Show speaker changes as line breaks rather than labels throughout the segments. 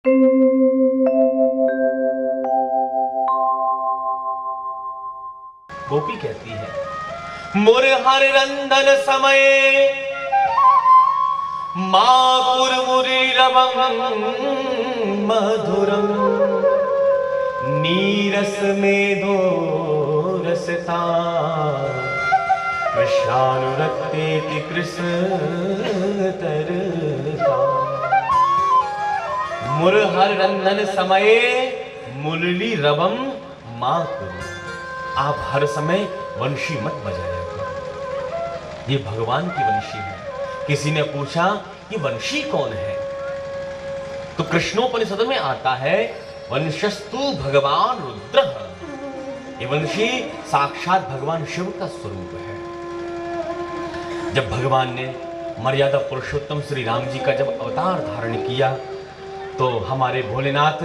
गोपी कहती है मुरहर रंदन समय माकुरमुरीरवं मधुरं नीरस मेधो रसता कृष्णानुरक्तेति कृष्ण तरता। मुरहर रंदन समये मुरली रवम माकुरु। आप हर समय वंशी मत बजाया करो, ये भगवान की वंशी है। किसी ने पूछा कि वंशी कौन है, तो कृष्णोपनिषद में आता है वंशस्तु भगवान रुद्र। ये वंशी साक्षात भगवान शिव का स्वरूप है। जब भगवान ने मर्यादा पुरुषोत्तम श्री राम जी का जब अवतार धारण किया, तो हमारे भोलेनाथ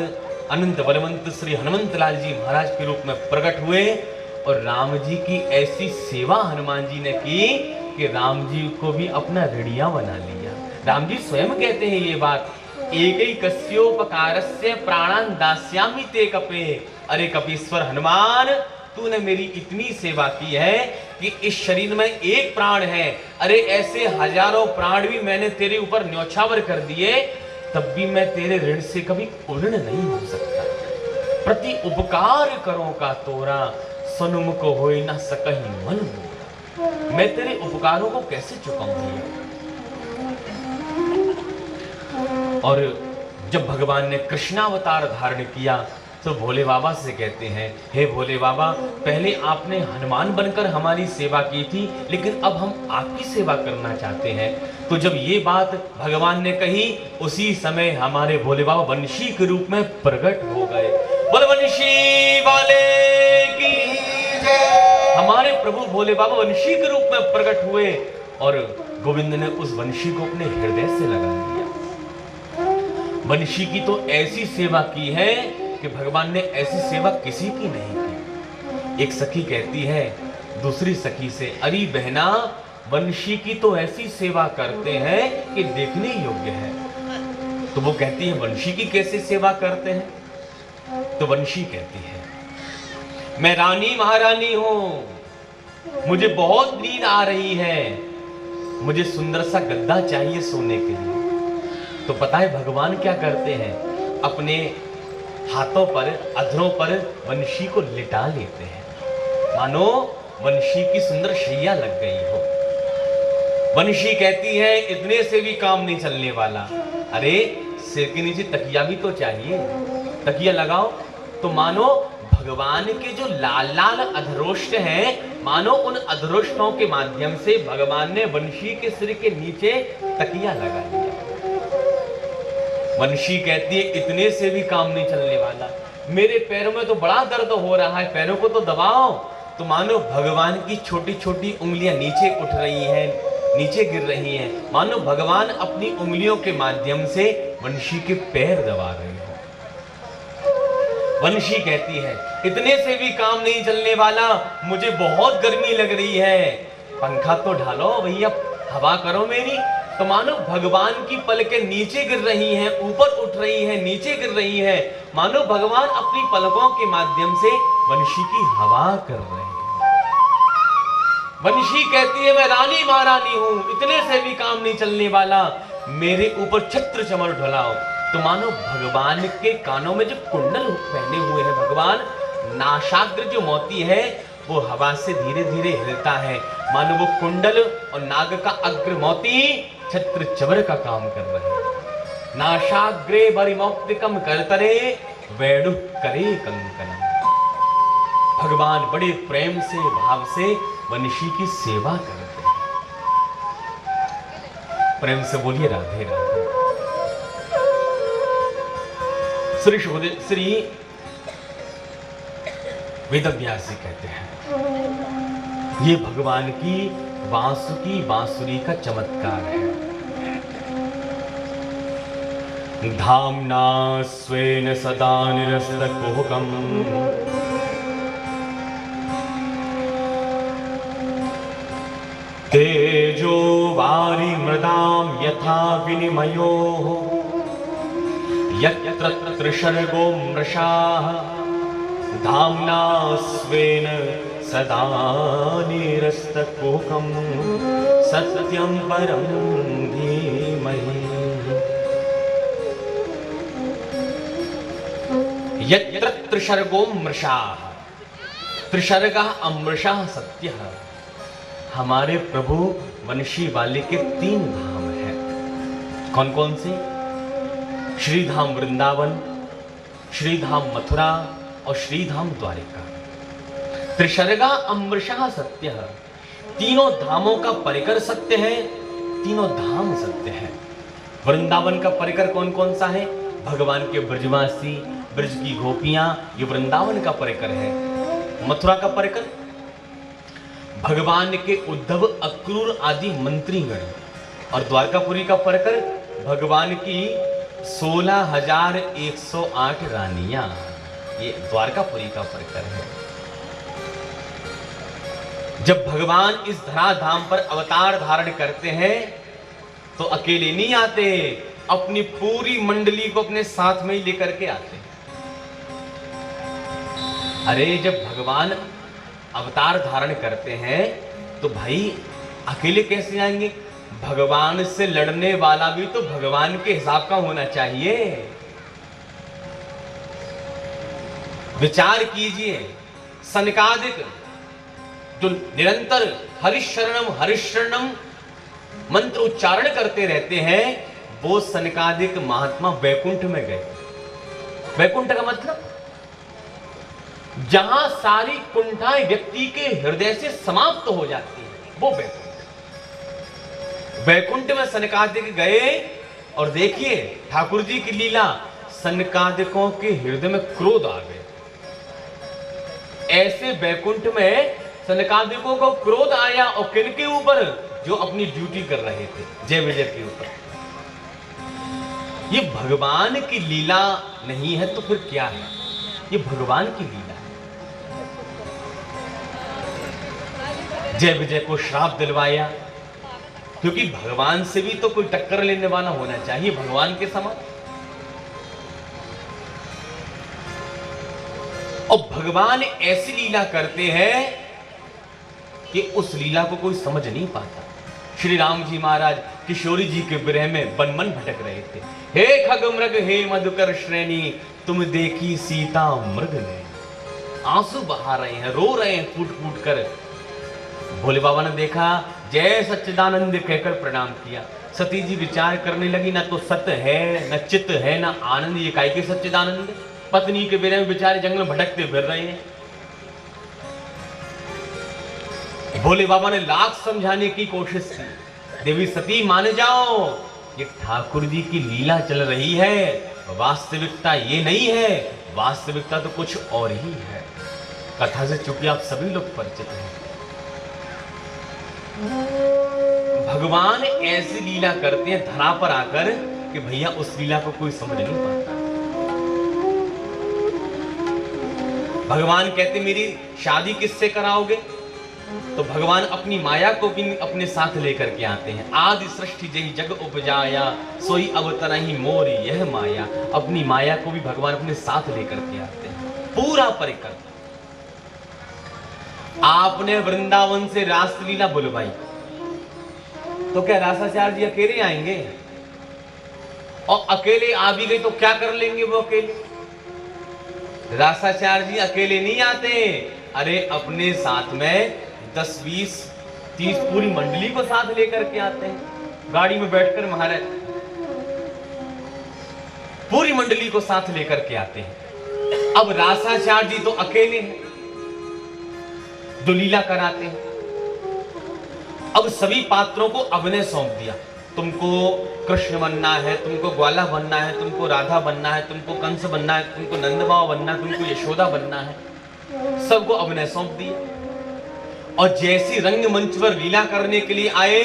अनंत बलवंत श्री हनुमंत लाल जी महाराज के रूप में प्रकट हुए और राम जी की ऐसी सेवा हनुमान जी ने की कि राम जी को भी अपना ऋणिया बना लिया। राम जी स्वयं कहते हैं ये बात, एकैकस्योपकारस्य प्राणान् दास्यामि ते कपे। अरे कपीश्वर हनुमान, तूने मेरी इतनी सेवा की है कि इस शरीर में एक प्राण है, अरे ऐसे हजारों प्राण भी मैंने तेरे ऊपर न्योछावर कर दिए, तब भी मैं तेरे ऋण से कभी उऋण नहीं हो सकता। प्रति उपकार करो का तोरा, सनुमुख होई न सकहि मन मोरा। मैं तेरे उपकारों को कैसे चुकाऊंगी। और जब भगवान ने कृष्णावतार धारण किया तो भोले बाबा से कहते हैं, हे भोले बाबा, पहले आपने हनुमान बनकर हमारी सेवा की थी, लेकिन अब हम आपकी सेवा करना चाहते हैं। तो जब ये बात भगवान ने कही, उसी समय हमारे भोले बाबा वंशी के रूप में प्रकट हो गए। बोल वंशी वाले की जय। हमारे प्रभु भोले बाबा वंशी के रूप में प्रकट हुए और गोविंद ने उस वंशी को अपने हृदय से लगा लिया। वंशी की तो ऐसी सेवा की है कि भगवान ने ऐसी सेवा किसी की नहीं की। एक सखी कहती है दूसरी सखी से, अरे बहना, वंशी की तो ऐसी सेवा करते हैं कि देखने योग्य है। तो वो कहती है वंशी की कैसे सेवा करते हैं। तो वंशी कहती है, मैं रानी महारानी हूं, मुझे बहुत नींद आ रही है, मुझे सुंदर सा गद्दा चाहिए सोने के लिए। तो पता है भगवान क्या करते हैं, अपने हाथों पर, अधरों पर वंशी को लिटा लेते हैं, मानो वंशी की सुंदर शैया लग गई हो। वंशी कहती है इतने से भी काम नहीं चलने वाला, अरे सिर के नीचे तकिया भी तो चाहिए, तकिया लगाओ। तो मानो भगवान के जो लाल लाल अधरोष्ट हैं, मानो उन अधरोष्टों के माध्यम से भगवान ने वंशी के सिर के नीचे तकिया लगा दिया। वंशी कहती है इतने से भी काम नहीं चलने वाला, मेरे पैरों में तो बड़ा दर्द हो रहा है, पैरों को तो दबाओ। तो मानो भगवान की छोटी छोटी उंगलियां नीचे उठ रही हैं, नीचे गिर रही हैं, मानो भगवान अपनी उंगलियों के माध्यम से वंशी के पैर दबा रहे हो। वंशी कहती है इतने से भी काम नहीं चलने वाला, मुझे बहुत गर्मी लग रही है, पंखा तो ढालो भैया, हवा करो मेरी। तो मानो भगवान की पलकें नीचे गिर रही हैं, ऊपर उठ रही हैं, नीचे गिर रही हैं, मानो भगवान अपनी पलकों के माध्यम से वंशी की हवा कर रहे हैं। वंशी कहती है मैं रानी महारानी हूं, इतने से भी काम नहीं चलने वाला, मेरे ऊपर छत्र चमर ढलाओ। तो मानो भगवान के कानों में जो कुंडल पहने हुए हैं भगवान, नासाग्र जो मोती है वो हवा से धीरे धीरे हिलता है, मानो वो कुंडल और नाग का अग्र मोती छत्र चबर का काम कर रहे हैं। नाशाग्रे बरिमौक्तिकम करतरे वेणु करे कंकणम। भगवान बड़े प्रेम से, भाव से वंशी की सेवा करते हैं। प्रेम से बोलिए राधे राधे। श्री वेदव्यास जी कहते हैं ये भगवान की वासुकी बांसुरी का चमत्कार है। धामना स्वेन सदा निरस्तकुहकम् तेजो वारि मृदां यथा विनिमयो यत्र त्रिशर्गो मृषाः धाम्ना स्वेन सदा निरस्तकुहकं सत्यं परं धीमहि। यत्र त्रिशर्गो मृषाः, त्रिशर्गः अमृषः सत्यः। हमारे प्रभु वंशी वाले के 3 धाम हैं। कौन कौन से? श्रीधाम वृंदावन, श्रीधाम मथुरा और श्रीधाम द्वारिका। त्रिशर्गा अमृषः सत्यः, तीनों धामों का परिकर सत्य है, तीनों धाम सत्य है। वृंदावन का परिकर कौन कौन सा है? भगवान के ब्रजवासी, ब्रज की गोपियां, ये वृंदावन का परिकर है। मथुरा का परिकर भगवान के उद्धव, अक्रूर आदि मंत्रीगण, और द्वारकापुरी का परिकर भगवान की 16,108 रानियां। ये द्वारकापुरी का परिकर है। जब भगवान इस धराधाम पर अवतार धारण करते हैं तो अकेले नहीं आते, अपनी पूरी मंडली को अपने साथ में ही लेकर के आते हैं। अरे जब भगवान अवतार धारण करते हैं तो भाई अकेले कैसे आएंगे? भगवान से लड़ने वाला भी तो भगवान के हिसाब का होना चाहिए। विचार कीजिए, सनकादिक जो निरंतर हरिशरणम मंत्र उच्चारण करते रहते हैं, वो सनकादिक महात्मा वैकुंठ में गए। वैकुंठ का मतलब जहां सारी कुंठाएं व्यक्ति के हृदय से समाप्त हो जाती है, वो वैकुंठ। वैकुंठ में सनकादिक गए और देखिए ठाकुर जी की लीला, सनकादिकों के हृदय में क्रोध आ गए। ऐसे वैकुंठ में सनकादिकों को क्रोध आया, और किनके ऊपर? जो अपनी ड्यूटी कर रहे थे, जय विजय के ऊपर। ये भगवान की लीला नहीं है तो फिर क्या है? ये भगवान की लीला है। जय विजय को श्राप दिलवाया, क्योंकि भगवान से भी तो कोई टक्कर लेने वाला होना चाहिए, भगवान के समान। और भगवान ऐसी लीला करते हैं कि उस लीला को कोई समझ नहीं पाता। श्री राम जी महाराज किशोरी जी के विरह में वन मन भटक रहे थे। हे खग मृग हे मधुकर श्रेणी, तुम देखी सीता मृग ने। आंसू बहा रहे हैं, रो रहे हैं फूट फूट कर। भोले बाबा ने देखा, जय सच्चिदानंद कहकर प्रणाम किया। सती जी विचार करने लगी, ना तो सत्य है, न चित्त है, ना आनंद, ये काय के सच्चिदानंद? पत्नी के विरह में बेचारे जंगल में भटकते फिर रहे हैं। भोले बाबा ने लाख समझाने की कोशिश की, देवी सती मान जाओ, ये ठाकुर जी की लीला चल रही है, वास्तविकता ये नहीं है, वास्तविकता तो कुछ और ही है। कथा से चूंकि आप सभी लोग परिचित हैं। भगवान ऐसी लीला करते हैं धरा पर आकर कि भैया उस लीला को कोई समझ नहीं पाता। भगवान कहते मेरी शादी किससे कराओगे? तो भगवान अपनी माया को भी अपने साथ लेकर के आते हैं। आदि सृष्टि जही जग उपजाया, सोई अवतरहि मोर यह माया। अपनी माया को भी भगवान अपने साथ लेकर के आते हैं, पूरा परिकर। आपने वृंदावन से रासलीला बुलवाई, तो क्या रासाचार्य जी अकेले आएंगे? और अकेले आ भी गए तो क्या कर लेंगे वो अकेले? रासाचार्य जी अकेले नहीं आते, अरे अपने साथ में 10, 20, 30 पूरी मंडली को साथ लेकर के आते हैं। गाड़ी में बैठकर महाराज पूरी मंडली को साथ लेकर के आते हैं। अब रासाचार्य जी तो अकेले हैं जो लीला कराते हैं। अब सभी पात्रों को अभिनय सौंप दिया, तुमको कृष्ण बनना है, तुमको ग्वाला बनना है, तुमको राधा बनना है, तुमको कंस बनना है, तुमको नंदबाव बनना है, तुमको यशोदा बनना है। सबको अभिनय सौंप दिया। और जैसी रंगमंच पर लीला करने के लिए आए,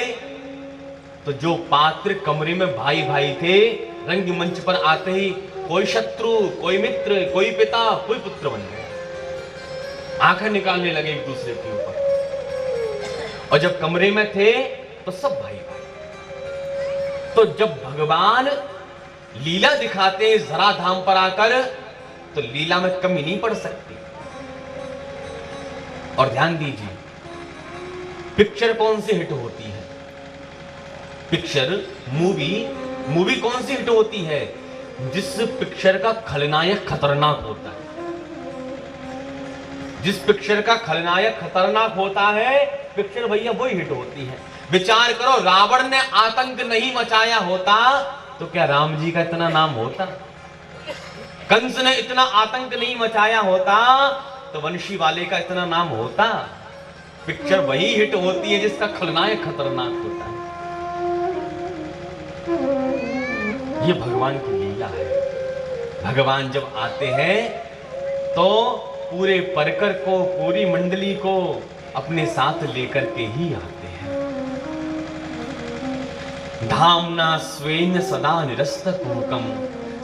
तो जो पात्र कमरे में भाई भाई थे, रंगमंच पर आते ही कोई शत्रु, कोई मित्र, कोई पिता, कोई पुत्र बन गया। आंखें निकालने लगे एक दूसरे के ऊपर। और जब कमरे में थे तो सब भाई भाई। तो जब भगवान लीला दिखाते हैं जरा धाम पर आकर, तो लीला में कमी नहीं पड़ सकती। और ध्यान दीजिए, पिक्चर कौन सी हिट होती है? पिक्चर, मूवी कौन सी हिट होती है? जिस पिक्चर का खलनायक खतरनाक होता है। जिस पिक्चर का खलनायक खतरनाक होता है, पिक्चर भैया वही हिट होती है। विचार करो, रावण ने आतंक नहीं मचाया होता तो क्या राम जी का इतना नाम होता? कंस ने इतना आतंक नहीं मचाया होता तो वंशी वाले का इतना नाम होता? पिक्चर वही हिट होती है जिसका खलनायक खतरनाक होता है। ये भगवान की लीला है। भगवान जब आते हैं तो पूरे परकर को, पूरी मंडली को अपने साथ लेकर के ही आते हैं। धामना स्वेन सदा निरस्त कुहकम,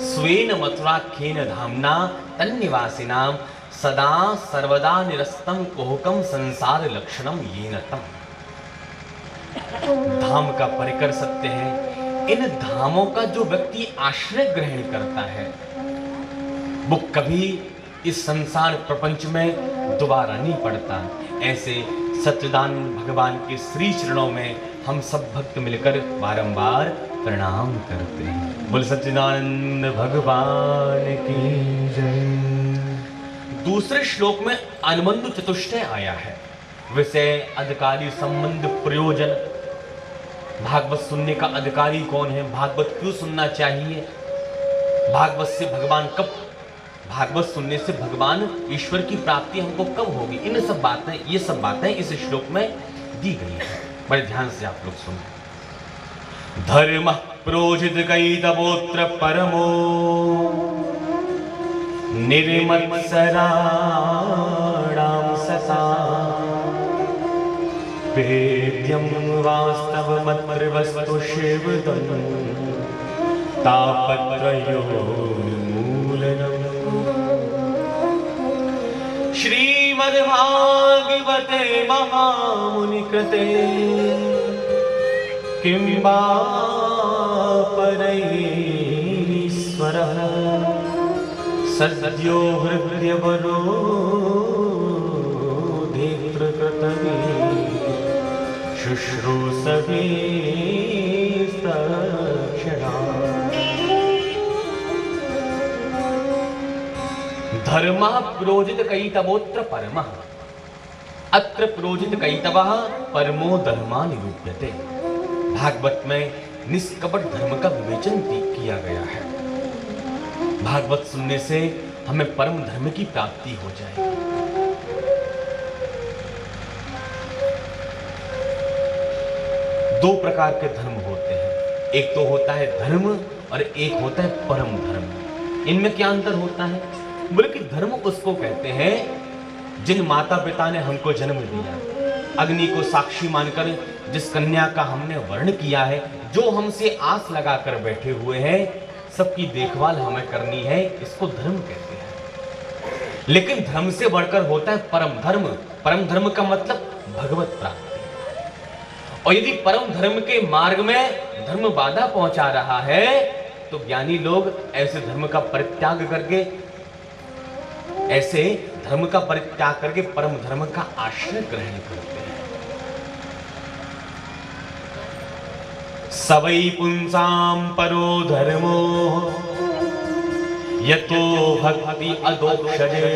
स्वेन मथुराख्येन धामना तन्निवासिनाम, सदा सर्वदा निरस्तम कुहकम संसार लक्षणम येन तम। धाम का परिकर सत्य है। इन धामों का जो व्यक्ति आश्रय ग्रहण करता है वो कभी इस संसार प्रपंच में दोबारा नहीं पड़ता। ऐसे सच्चिदानंद भगवान के श्री चरणों में हम सब भक्त मिलकर बारंबार प्रणाम करते हैं। बोल सच्चिदानंद भगवान की जय। दूसरे श्लोक में अनुबंध चतुष्टय आया है। विषय, अधिकारी, संबंध, प्रयोजन। भागवत सुनने का अधिकारी कौन है? भागवत क्यों सुनना चाहिए? भागवत से भगवान कब, भागवत सुनने से भगवान ईश्वर की प्राप्ति हमको कब होगी? इन सब बातें, ये सब बातें इस श्लोक में दी गई है। बड़े ध्यान से आप लोग सुनो। धर्म प्रोजित कैतवोत्र परमो निर्मत्सराणां ससा, वेद्यं वास्तवमत्र वस्तु शिवदं तापत्रयोन्मूलनम्। श्रीमद्भागवते महामुनिकृते किं वा परैरीश्वरः, सद्यो हृदयवरोधेऽत्रकृतमे शुश्रूषवे तत्क्षणा। धर्मः प्रोजित कैतवोत्र परमः, अत्र प्रोजित कैतवः परमो धर्मा निरूप्यते। भागवत में निष्कपट धर्म का विवेचन किया गया है। भागवत सुनने से हमें परम धर्म की प्राप्ति हो जाएगी। दो प्रकार के धर्म होते हैं, एक तो होता है धर्म और एक होता है परम धर्म। इनमें क्या अंतर होता है? बोले कि धर्म उसको कहते हैं जिन माता पिता ने हमको जन्म दिया, अग्नि को साक्षी मानकर जिस कन्या का हमने वर्ण किया है, जो हमसे आस लगाकर बैठे हुए हैं, सबकी देखभाल हमें करनी है, इसको धर्म कहते हैं। लेकिन धर्म से बढ़कर होता है परम धर्म। परम धर्म का मतलब भगवत प्राप्ति। और यदि परम धर्म के मार्ग में धर्म बाधा पहुंचा रहा है तो ज्ञानी लोग ऐसे धर्म का परित्याग करके, ऐसे धर्म का परित्याग करके परम धर्म का आश्रय ग्रहण करते हैं। सवै पुंसां परो धर्मो यतो भक्ति अदोक्षजे,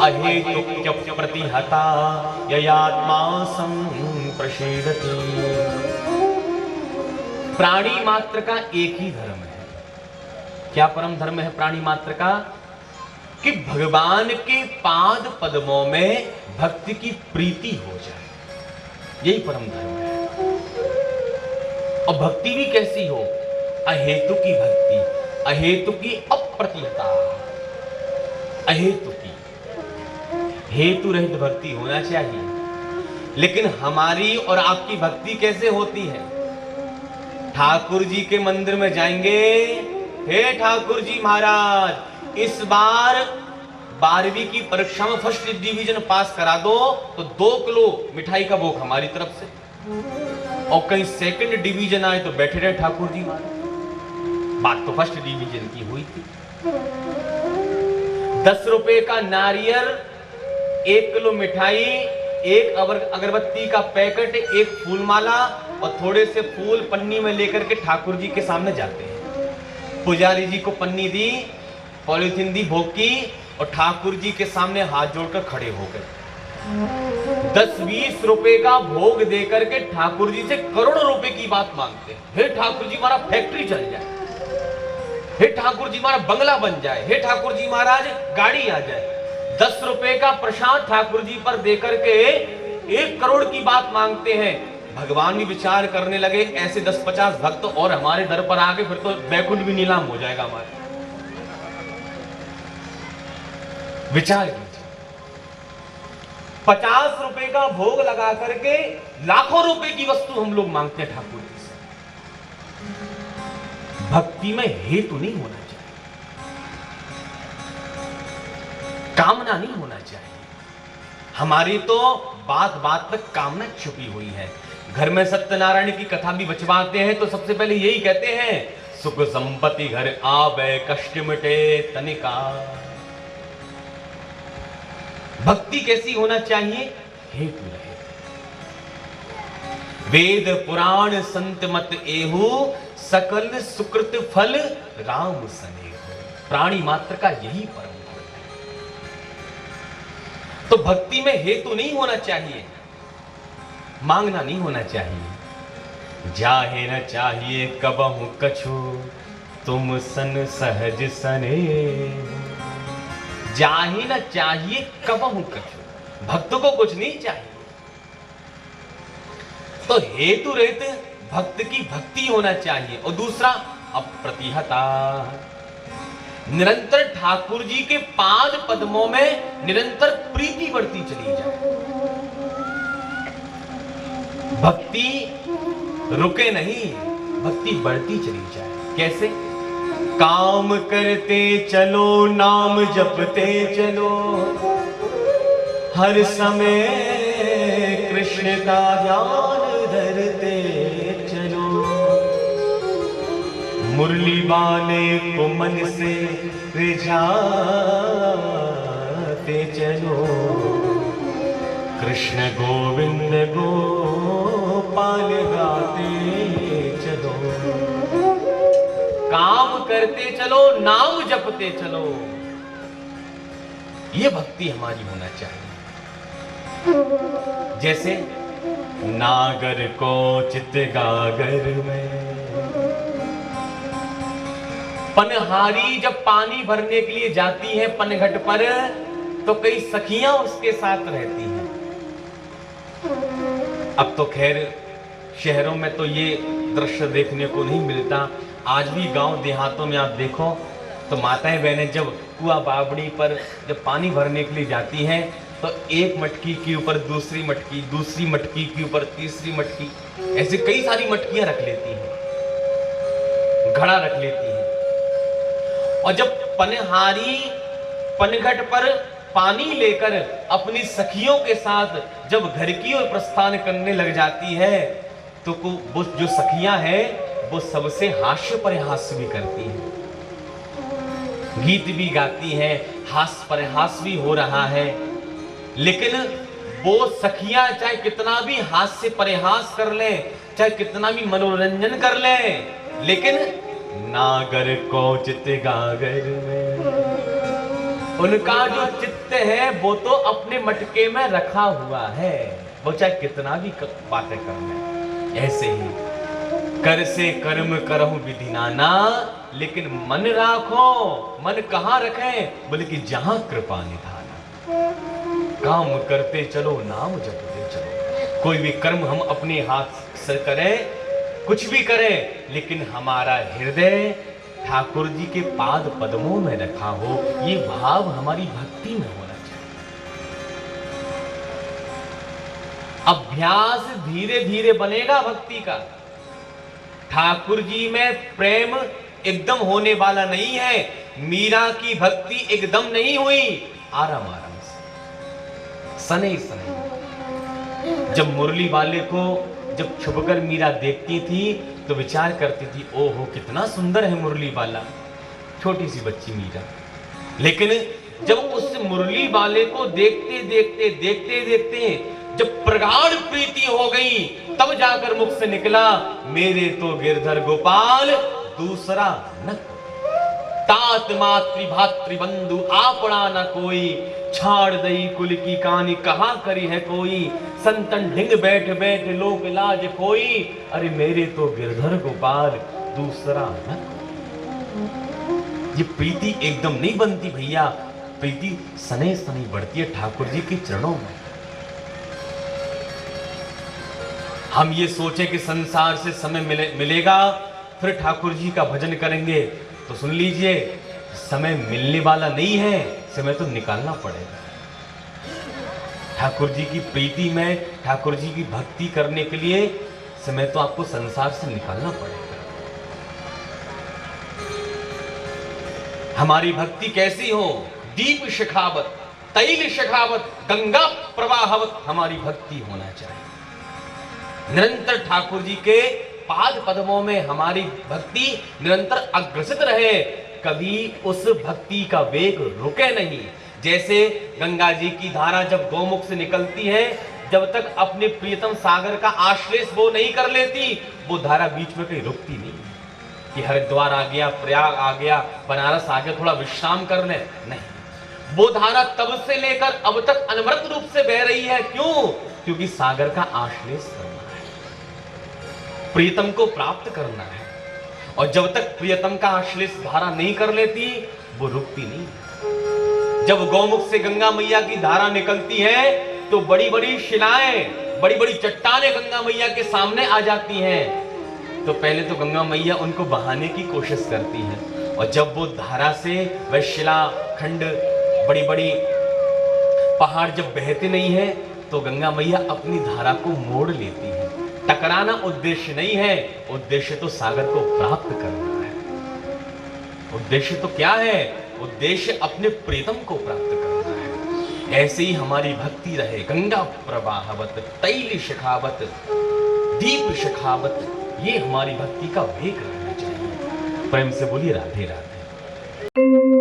अहेतुक्य प्रतिहता ययात्मा संप्रसेदति। प्राणी मात्र का एक ही धर्म है। क्या परम धर्म है प्राणी मात्र का? कि भगवान के पाद पद्मों में भक्ति की प्रीति हो जाए, यही परम धर्म है। और भक्ति भी कैसी हो? अहेतु की भक्ति, अहेतु की अप्रतिहता, अहेतु की, हेतु रहित भक्ति होना चाहिए। लेकिन हमारी और आपकी भक्ति कैसे होती है? ठाकुर जी के मंदिर में जाएंगे, हे ठाकुर जी महाराज, इस बार 12वीं की परीक्षा में फर्स्ट डिवीजन पास करा दो तो 2 किलो मिठाई का भोग हमारी तरफ से। और कहीं सेकंड डिवीजन आए तो बैठे रहे ठाकुर जी महाराज। बात तो फर्स्ट डिवीजन की हुई थी। 10 रुपए का नारियल, 1 किलो मिठाई, एक अगरबत्ती का पैकेट, एक फूलमाला और थोड़े से फूल पन्नी में लेकर के ठाकुर जी के सामने जाते हैं। पुजारी जी को पन्नी दी, पॉलिथीन दी भोग की और ठाकुर जी के सामने हाथ जोड़कर खड़े हो गए। 10-20 रुपए का भोग देकर के ठाकुर जी से करोड़ों रुपए की बात मांगते हैं। हे ठाकुर जी हमारा फैक्ट्री चल जाए, हे ठाकुर जी हमारा बंगला बन जाए, हे ठाकुर जी महाराज गाड़ी आ जाए। 10 रुपए का प्रसाद ठाकुर जी पर देकर के 1 करोड़ की बात मांगते हैं। भगवान भी विचार करने लगे, ऐसे 10-50 भक्त और हमारे दर पर आ गए फिर तो बैकुंठ भी नीलाम हो जाएगा हमारे। विचार कीजिए, 50 रुपए का भोग लगा करके लाखों रुपए की वस्तु हम लोग मांगते हैं ठाकुर जी से। भक्ति में हेतु नहीं होना चाहिए, कामना नहीं होना चाहिए। हमारी तो बात बात तक कामना छुपी हुई है। घर में सत्यनारायण की कथा भी बचवाते हैं तो सबसे पहले यही कहते हैं, सुख संपत्ति घर आवे कष्ट मिटे तनिका। भक्ति कैसी होना चाहिए? हेतु रहे। वेद पुराण संत मत एहु सकल सुकृत फल राम सनेहु। प्राणी मात्र का यही परम धर्म है। तो भक्ति में हेतु नहीं होना चाहिए, मांगना नहीं होना चाहिए। जाहे न चाहिए कबहु कछु तुम सन सहज सने। जाहे न चाहिए कबहु कछु, भक्त को कुछ नहीं चाहिए। तो हेतु रहित भक्त की भक्ति होना चाहिए। और दूसरा अप्रतिहता, निरंतर ठाकुर जी के पाद पद्मों में निरंतर प्रीति बढ़ती चली जाए। भक्ति रुके नहीं, भक्ति बढ़ती चली जाए। कैसे? काम करते चलो नाम जपते चलो, हर समय कृष्ण का ध्यान धरते चलो। मुरली वाले को मन से रिझाते चलो, कृष्ण गोविंद गोपाल गाते चलो। काम करते चलो नाम जपते चलो, ये भक्ति हमारी होना चाहिए। जैसे नागर को चित गागर में, पनहारी जब पानी भरने के लिए जाती है पनघट पर तो कई सखियां उसके साथ रहती हैं। अब तो खैर शहरों में तो ये दृश्य देखने को नहीं मिलता। आज भी गांव देहातों में आप देखो तो माताएं बहनें जब कुआं बावड़ी पर जब पानी भरने के लिए जाती हैं तो एक मटकी के ऊपर दूसरी मटकी, दूसरी मटकी के ऊपर तीसरी मटकी, ऐसे कई सारी मटकियां रख लेती हैं, घड़ा रख लेती हैं। और जब पनहारी पनघट पर पानी लेकर अपनी सखियों के साथ जब घर की ओर प्रस्थान करने लग जाती है तो वो जो सखियां हैं वो सबसे हास्य परिहास भी करती हैं, गीत भी गाती हैं, हास्य परिहास भी हो रहा है। लेकिन वो सखियां चाहे कितना भी हास्य परिहास कर लें, चाहे कितना भी मनोरंजन कर लें, लेकिन नागर को चित गागर में उनका जो चित्त है वो तो अपने मटके में रखा हुआ है। वो चाहे कितना भी बातें कर लें। ऐसे ही कर से कर्म करहु विधि नाना, लेकिन मन राखो। मन कहां रखें? बोले कि जहां कृपा निधाना। काम करते चलो नाम जपते चलो। कोई भी कर्म हम अपने हाथ से करें, कुछ भी करें, लेकिन हमारा हृदय ठाकुर जी के पाद पद्मों में रखा हो, ये भाव हमारी भक्ति में होना चाहिए। अभ्यास धीरे धीरे बनेगा भक्ति का। ठाकुर जी में प्रेम एकदम होने वाला नहीं है। मीरा की भक्ति एकदम नहीं हुई, आराम आराम से, सने सने। जब मुरली वाले को जब छुपकर मीरा देखती थी तो विचार करती थी, ओहो कितना सुंदर है मुरली वाला, छोटी सी बच्ची मीरा। लेकिन जब उस मुरली वाले को देखते देखते जब प्रगाढ़ प्रीति हो गई, तब जाकर मुख से निकला, मेरे तो गिरधर गोपाल दूसरा न तात मातृ भातृबंधु आपड़ा न कोई, छाड़ दई कुल की कहानी कहा करी है कोई, संतन ढिंग बैठ बैठ लोक लाज कोई, अरे मेरे तो गिरधर गोपाल दूसरा न कोई। ये प्रीति एकदम नहीं बनती भैया, प्रीति सने सने बढ़ती है ठाकुर जी के चरणों में। हम ये सोचे कि संसार से समय मिलेगा फिर ठाकुर जी का भजन करेंगे, तो सुन लीजिए, समय मिलने वाला नहीं है, समय तो निकालना पड़ेगा। ठाकुर जी की प्रीति में, ठाकुर जी की भक्ति करने के लिए समय तो आपको संसार से निकालना पड़ेगा। हमारी भक्ति कैसी हो? दीप शिखावत, तैल शिखावत, गंगा प्रवाहवत हमारी भक्ति होना चाहिए। निरंतर ठाकुर जी के पाद पद्मों में हमारी भक्ति निरंतर अग्रसित रहे, कभी उस भक्ति का वेग रुके नहीं। जैसे गंगा जी की धारा जब गौमुख से निकलती है, जब तक अपने प्रियतम सागर का आश्लेष वो नहीं कर लेती, वो धारा बीच में कहीं रुकती नहीं कि हरिद्वार आ गया, प्रयाग आ गया, बनारस आ गया, थोड़ा विश्राम कर ले, नहीं। वो धारा तब से लेकर अब तक अनवरत रूप से बह रही है। क्यों? क्योंकि सागर का आश्लेष करना है, प्रियतम को प्राप्त करना है, और जब तक प्रियतम का आश्लेष धारा नहीं कर लेती, वो रुकती नहीं। जब गौमुख से गंगा मैया की धारा निकलती है, तो बड़ी बड़ी शिलाएं, बड़ी बड़ी चट्टानें गंगा मैया के सामने आ जाती हैं। तो पहले तो गंगा मैया उनको बहाने की कोशिश करती है, और जब वो धारा से वह शिला खंड, बड़ी बड़ी पहाड़ जब बहते नहीं है, तो गंगा मैया अपनी धारा को मोड़ लेती है। टकराना उद्देश्य नहीं है, उद्देश्य तो सागर को प्राप्त करना है। उद्देश्य तो क्या है? उद्देश्य अपने प्रीतम को प्राप्त करना है। ऐसे ही हमारी भक्ति रहे, गंगा प्रवाहवत, तैल शिखावत, दीप शिखावत, ये हमारी भक्ति का वेग रहना चाहिए। प्रेम से बोलिए राधे राधे।